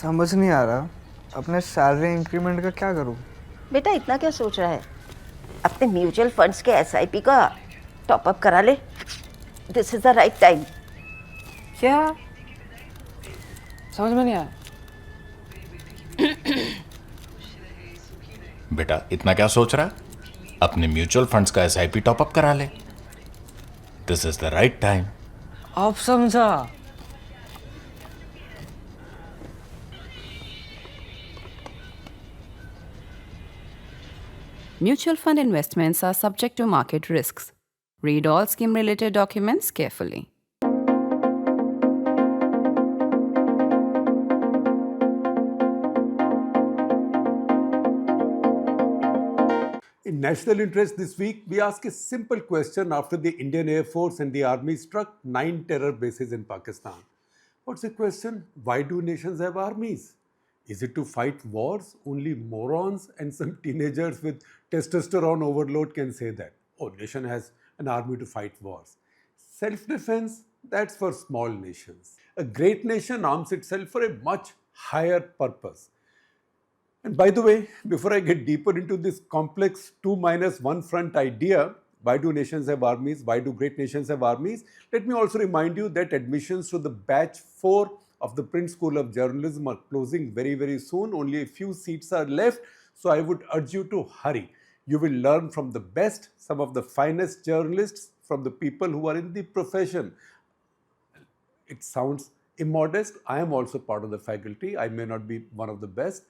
समझ नहीं आ रहा अपने सैलरी इंक्रीमेंट का क्या करूं। बेटा इतना क्या सोच रहा है? अपने म्यूचुअल फंड्स के एसआईपी का टॉप अप करा ले। This is the right time. क्या? समझ में नहीं आया। बेटा इतना क्या सोच रहा है? अपने म्यूचुअल फंड्स का एसआईपी टॉपअप करा ले। This is the right time. अब समझा। Mutual fund investments are subject to market risks. Read all scheme related documents carefully. In National Interest this week, we ask a simple question after the Indian Air Force and the Army struck 9 terror bases in Pakistan. What's the question? Why do nations have armies? Is it to fight wars? Only morons and some teenagers with testosterone overload can say that. Oh, nation has an army to fight wars. Self-defense, that's for small nations. A great nation arms itself for a much higher purpose. And by the way, before I get deeper into this complex 2 minus 1 front idea, why do nations have armies? Why do great nations have armies? Let me also remind you that admissions to the batch 4 of the Print School of Journalism are closing very, very soon. Only a few seats are left. So I would urge you to hurry. You will learn from the best, some of the finest journalists, from the people who are in the profession. It sounds immodest. I am also part of the faculty. I may not be one of the best.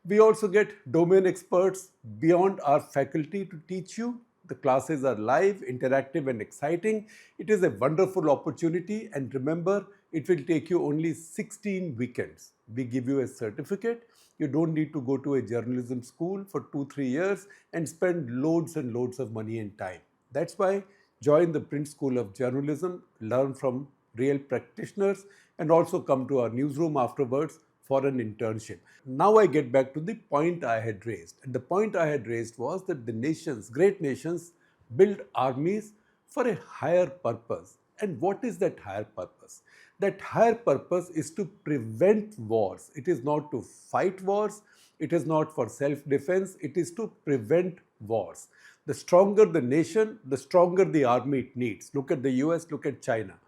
We also get domain experts beyond our faculty to teach you. The classes are live, interactive and exciting. It is a wonderful opportunity, and remember, it will take you only 16 weekends. We give you a certificate. You don't need to go to a journalism school for 2-3 years and spend loads and loads of money and time. That's why join the Print School of Journalism, learn from real practitioners, and also come to our newsroom afterwards for an internship. Now I get back to the point I had raised. And the point I had raised was that the nations, great nations, build armies for a higher purpose. And what is that higher purpose? That higher purpose is to prevent wars. It is not to fight wars. It is not for self-defense. It is to prevent wars. The stronger the nation, the stronger the army it needs. Look at the US, look at China.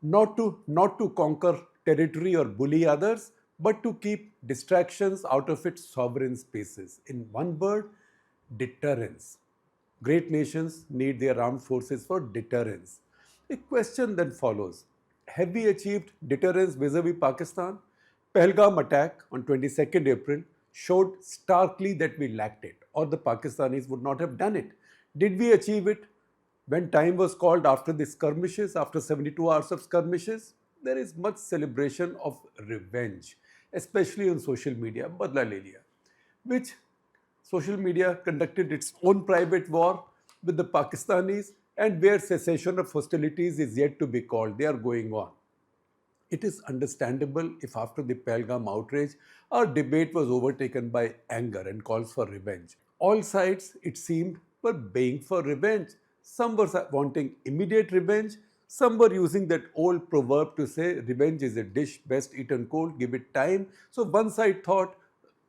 Not to conquer territory or bully others, but to keep distractions out of its sovereign spaces. In one word, deterrence. Great nations need their armed forces for deterrence. A question then follows. Have we achieved deterrence vis-a-vis Pakistan? Pahalgam attack on 22nd April showed starkly that we lacked it, or the Pakistanis would not have done it. Did we achieve it? When time was called after the skirmishes, after 72 hours of skirmishes, there is much celebration of revenge, especially on social media, Badla Le Liya, which social media conducted its own private war with the Pakistanis, and where cessation of hostilities is yet to be called. They are going on. It is understandable if after the Pahalgam outrage, our debate was overtaken by anger and calls for revenge. All sides, it seemed, were baying for revenge. Some were wanting immediate revenge. Some were using that old proverb to say revenge is a dish best eaten cold, give it time. So one side thought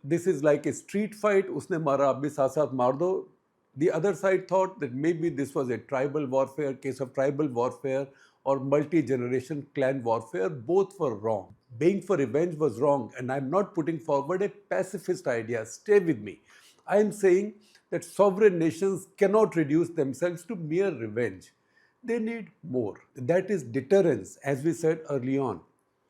this is like a street fight, usne mara ab bhi saath saath maar do. The other side thought that maybe this was a tribal warfare, case of tribal warfare or multi-generation clan warfare. Both were wrong. Being for revenge was wrong, and I'm not putting forward a pacifist idea. Stay with me. I am saying that sovereign nations cannot reduce themselves to mere revenge. They need more. That is deterrence, as we said early on.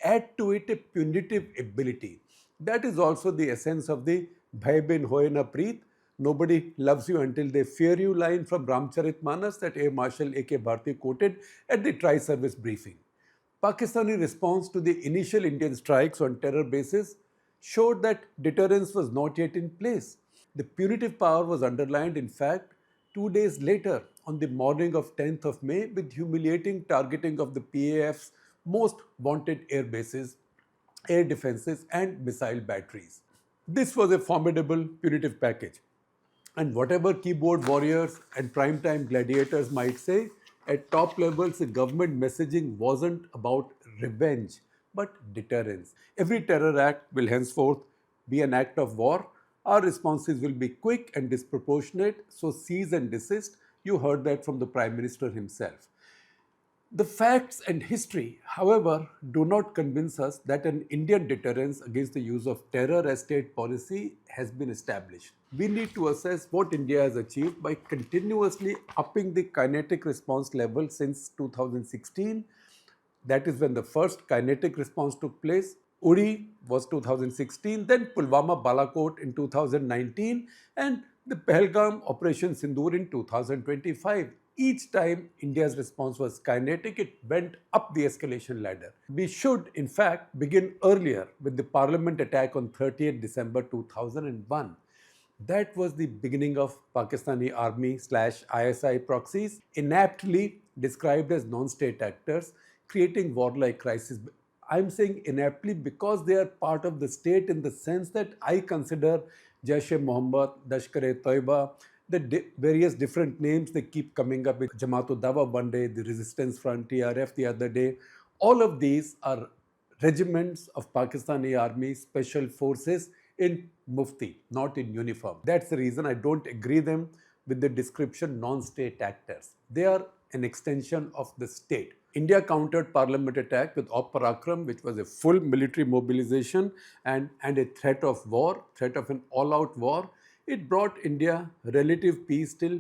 Add to it a punitive ability. That is also the essence of the Bhai bin hoye na preet. Nobody loves you until they fear you line from Ramcharitmanas that Air Marshal A.K. Bharti quoted at the tri-service briefing. Pakistani response to the initial Indian strikes on terror bases showed that deterrence was not yet in place. The punitive power was underlined, in fact, 2 days later on the morning of 10th of May with humiliating targeting of the PAF's most wanted air bases, air defenses and missile batteries. This was a formidable punitive package. And whatever keyboard warriors and primetime gladiators might say, at top levels the government messaging wasn't about revenge, but deterrence. Every terror act will henceforth be an act of war. Our responses will be quick and disproportionate, so cease and desist. You heard that from the Prime Minister himself. The facts and history, however, do not convince us that an Indian deterrence against the use of terror as state policy has been established. We need to assess what India has achieved by continuously upping the kinetic response level since 2016. That is when the first kinetic response took place. Uri was 2016, then Pulwama Balakot in 2019, and the Pahalgam Operation Sindoor in 2025. Each time India's response was kinetic, it went up the escalation ladder. We should, in fact, begin earlier with the Parliament attack on 30th December 2001. That was the beginning of Pakistani army/ISI proxies, inaptly described as non-state actors, creating warlike crisis. I'm saying inaptly because they are part of the state in the sense that I consider Jaish-e-Mohammed, Lashkar-e-Toiba, the various different names they keep coming up with, Jamaat-ud-Dawa one day, the Resistance Front, TRF the other day. All of these are regiments of Pakistani Army Special Forces in mufti, not in uniform. That's the reason I don't agree them with the description non-state actors. They are an extension of the state. India countered Parliament attack with Op Parakram, which was a full military mobilization and a threat of war, threat of an all-out war. It brought India relative peace till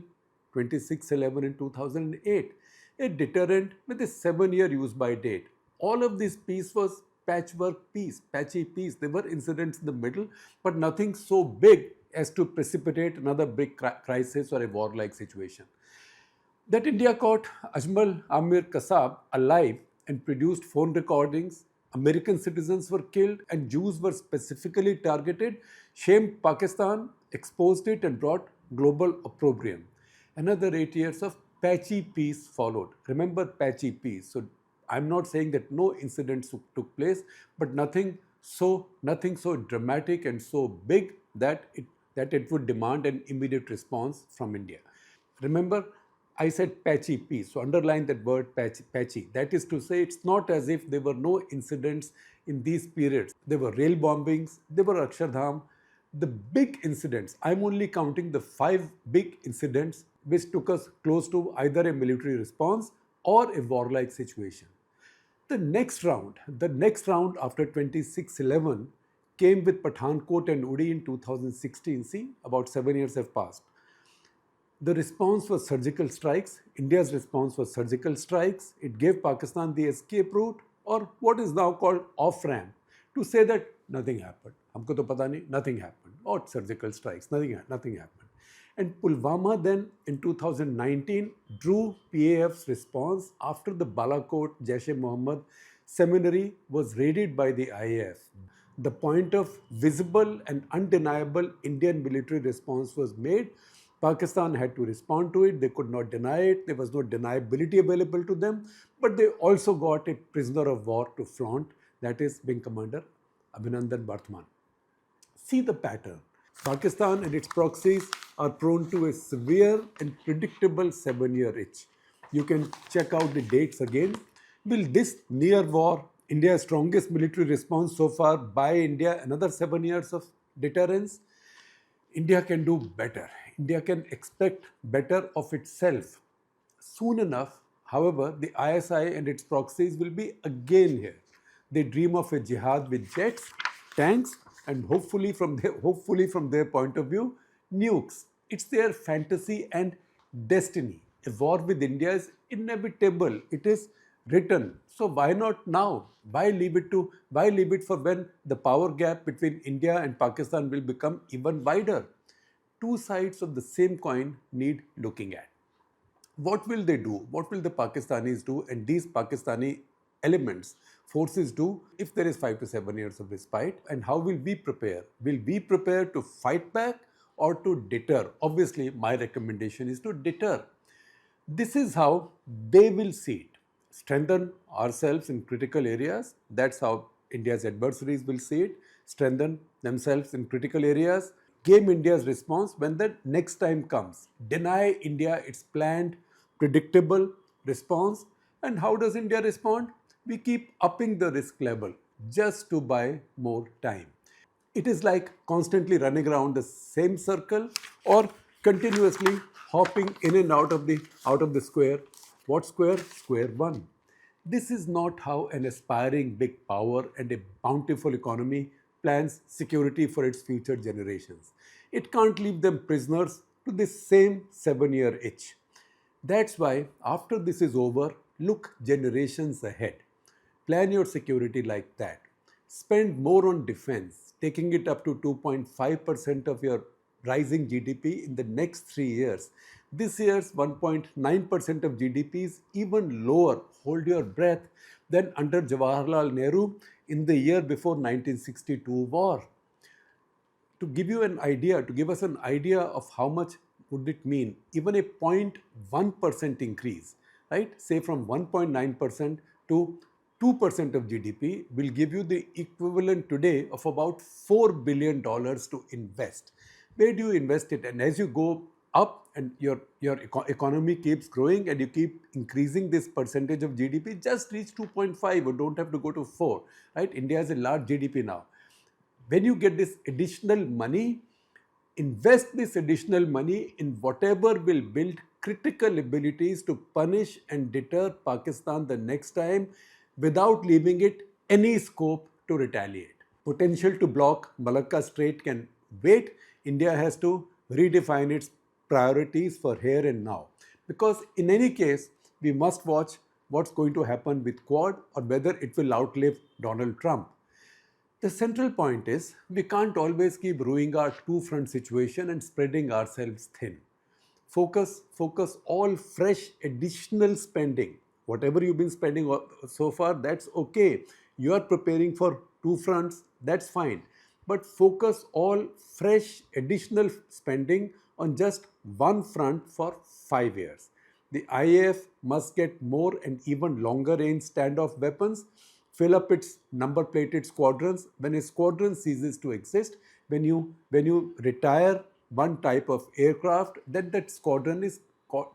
26/11 in 2008, a deterrent with a 7-year use-by date. All of this peace was patchwork peace, patchy peace. There were incidents in the middle, but nothing so big as to precipitate another big crisis or a war-like situation. That India caught Ajmal Amir Kasab alive and produced phone recordings, American citizens were killed, and Jews were specifically targeted, shamed Pakistan, exposed it, and brought global opprobrium. Another 8 years of patchy peace followed. Remember patchy peace. So I'm not saying that no incidents took place, but nothing so dramatic and so big that it would demand an immediate response from India. Remember, I said patchy peace, so underline that word patchy. That is to say, it's not as if there were no incidents in these periods. There were rail bombings, there were Akshardham. The big incidents, I'm only counting the 5 big incidents which took us close to either a military response or a warlike situation. The next round after 26/11 came with Pathankot and Uri in 2016. See, about 7 years have passed. The response was surgical strikes. India's response was surgical strikes. It gave Pakistan the escape route, or what is now called off-ramp, to say that nothing happened. Humko to pata nahi, nothing happened. Or surgical strikes, nothing happened. And Pulwama then in 2019 drew PAF's response after the Balakot Jaish-e-Mohammed seminary was raided by the IAF. The point of visible and undeniable Indian military response was made. Pakistan had to respond to it. They could not deny it. There was no deniability available to them. But they also got a prisoner of war to flaunt, that is Wing Commander Abhinandan Barthman. See the pattern. Pakistan and its proxies are prone to a severe and predictable 7-year itch. You can check out the dates again. Will this near war, India's strongest military response so far, buy India another 7 years of deterrence? India can do better. India can expect better of itself. Soon enough, however, the ISI and its proxies will be again here. They dream of a jihad with jets, tanks, and hopefully from their point of view, nukes. It's their fantasy and destiny. A war with India is inevitable. It is written. So why not now? Why leave it for when the power gap between India and Pakistan will become even wider? Two sides of the same coin need looking at. What will they do? What will the Pakistanis do? And these Pakistani elements, forces do if there is 5 to 7 years of respite? And how will we prepare? Will we prepare to fight back or to deter? Obviously, my recommendation is to deter. This is how they will see it. Strengthen ourselves in critical areas. That's how India's adversaries will see it. Strengthen themselves in critical areas. Game India's response when the next time comes. Deny India its planned, predictable response. And how does India respond? We keep upping the risk level. just to buy more time. It is like constantly running around the same circle or continuously hopping in and out of the square. What square? Square one. This is not how an aspiring big power and a bountiful economy plans security for its future generations. It can't leave them prisoners to this same 7-year itch. That's why, after this is over, look generations ahead. Plan your security like that. Spend more on defense, taking it up to 2.5% of your rising GDP in the next 3 years. This year's 1.9% of GDP is even lower, hold your breath, than under Jawaharlal Nehru in the year before 1962 war. To give you an idea, to give us an idea of how much would it mean, even a 0.1% increase, right? Say from 1.9% to 2% of GDP will give you the equivalent today of about $4 billion to invest. Where do you invest it? And as you go up and your economy keeps growing and you keep increasing this percentage of GDP, just reach 2.5 or don't have to go to 4, right? India has a large GDP now. When you get this additional money, invest this additional money in whatever will build critical abilities to punish and deter Pakistan the next time without leaving it any scope to retaliate. Potential to block Malacca Strait can wait. India has to redefine its priorities for here and now. Because in any case, we must watch what's going to happen with Quad or whether it will outlive Donald Trump. The central point is we can't always keep ruining our two-front situation and spreading ourselves thin. Focus all fresh additional spending. Whatever you've been spending so far, that's okay. You are preparing for two fronts, that's fine. But focus all fresh additional spending on just one front for 5 years. The IAF must get more and even longer range standoff weapons, fill up its number plated squadrons. When a squadron ceases to exist, when you retire one type of aircraft, then that squadron is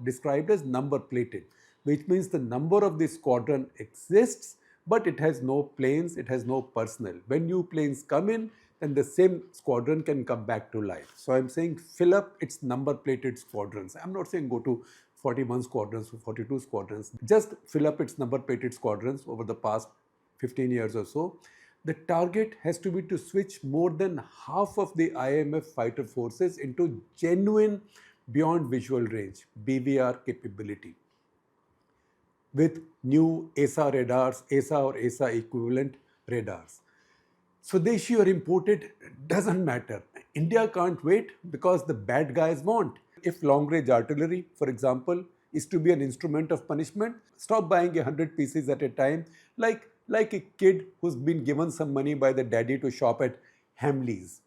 described as number plated, which means the number of the squadron exists, but it has no planes, it has no personnel. When new planes come in, then the same squadron can come back to life. So I'm saying fill up its number plated squadrons. I'm not saying go to 41 squadrons or 42 squadrons. Just fill up its number plated squadrons over the past 15 years or so. The target has to be to switch more than half of the IMF fighter forces into genuine beyond visual range BVR capability with new ASA radars, ASA or ASA equivalent radars. Swadeshi or imported doesn't matter. India can't wait because the bad guys won't. If long range artillery, for example, is to be an instrument of punishment, stop buying 100 pieces at a time like a kid who's been given some money by the daddy to shop at Hamleys.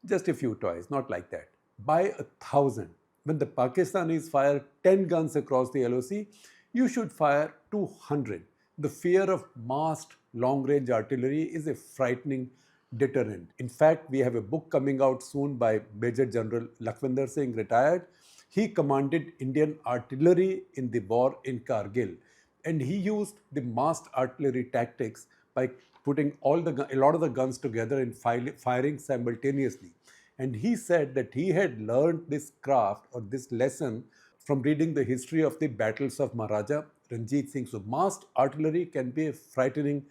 Just a few toys, not like that. Buy 1,000. When the Pakistanis fire 10 guns across the LOC, you should fire 200. The fear of massed long-range artillery is a frightening deterrent. In fact, we have a book coming out soon by Major General Lakhvinder Singh, retired. He commanded Indian artillery in the war in Kargil, and he used the massed artillery tactics by putting a lot of the guns together and firing simultaneously. And he said that he had learned this craft or this lesson from reading the history of the battles of Maharaja Ranjit Singh. So massed artillery can be a frightening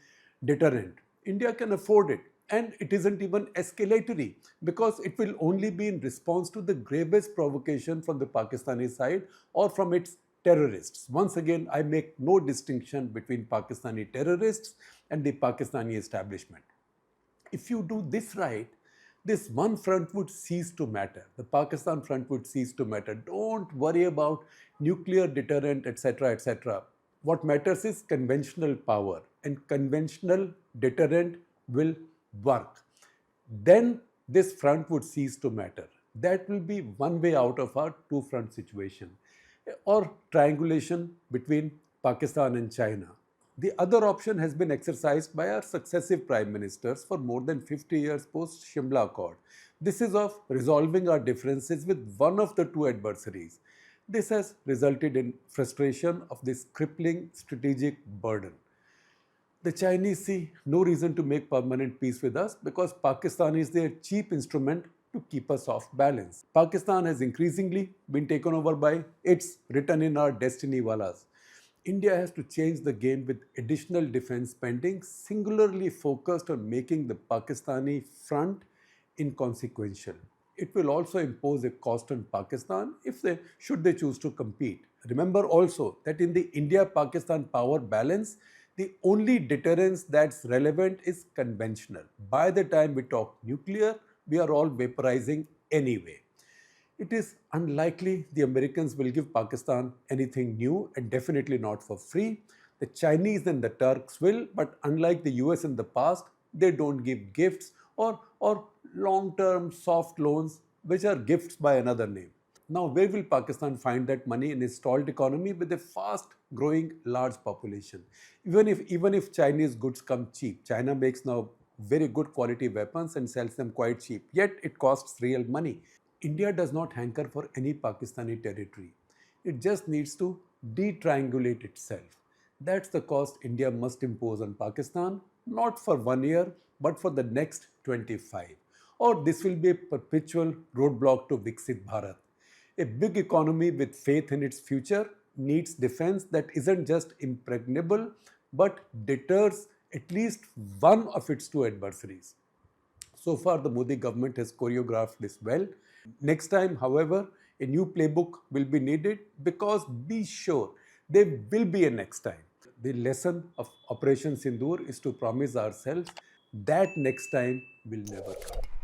deterrent. India can afford it. And it isn't even escalatory because it will only be in response to the gravest provocation from the Pakistani side or from its terrorists. Once again, I make no distinction between Pakistani terrorists and the Pakistani establishment. If you do this right, this one front would cease to matter. The Pakistan front would cease to matter. Don't worry about nuclear deterrent, etc., etc. What matters is conventional power, and conventional deterrent will work. Then this front would cease to matter. That will be one way out of our two-front situation. Or triangulation between Pakistan and China. The other option has been exercised by our successive prime ministers for more than 50 years post Shimla Accord. This is of resolving our differences with one of the two adversaries. This has resulted in frustration of this crippling strategic burden. The Chinese see no reason to make permanent peace with us because Pakistan is their cheap instrument to keep us off balance. Pakistan has increasingly been taken over by its written in our destiny walas. India has to change the game with additional defense spending, singularly focused on making the Pakistani front inconsequential. It will also impose a cost on Pakistan if they should they choose to compete. Remember also that in the India-Pakistan power balance, the only deterrence that's relevant is conventional. By the time we talk nuclear, we are all vaporizing anyway. It is unlikely the Americans will give Pakistan anything new and definitely not for free. The Chinese and the Turks will, but unlike the US in the past, they don't give gifts or long term soft loans, which are gifts by another name. Now, where will Pakistan find that money in a stalled economy with a fast growing large population? Even if Chinese goods come cheap, China makes now very good quality weapons and sells them quite cheap, yet it costs real money. India does not hanker for any Pakistani territory. It just needs to detriangulate itself. That's the cost India must impose on Pakistan, not for 1 year, but for the next 25. Or this will be a perpetual roadblock to Viksit Bharat. A big economy with faith in its future needs defense that isn't just impregnable, but deters at least one of its two adversaries. So far, the Modi government has choreographed this well. Next time, however, a new playbook will be needed because be sure there will be a next time. The lesson of Operation Sindoor is to promise ourselves that next time will never come.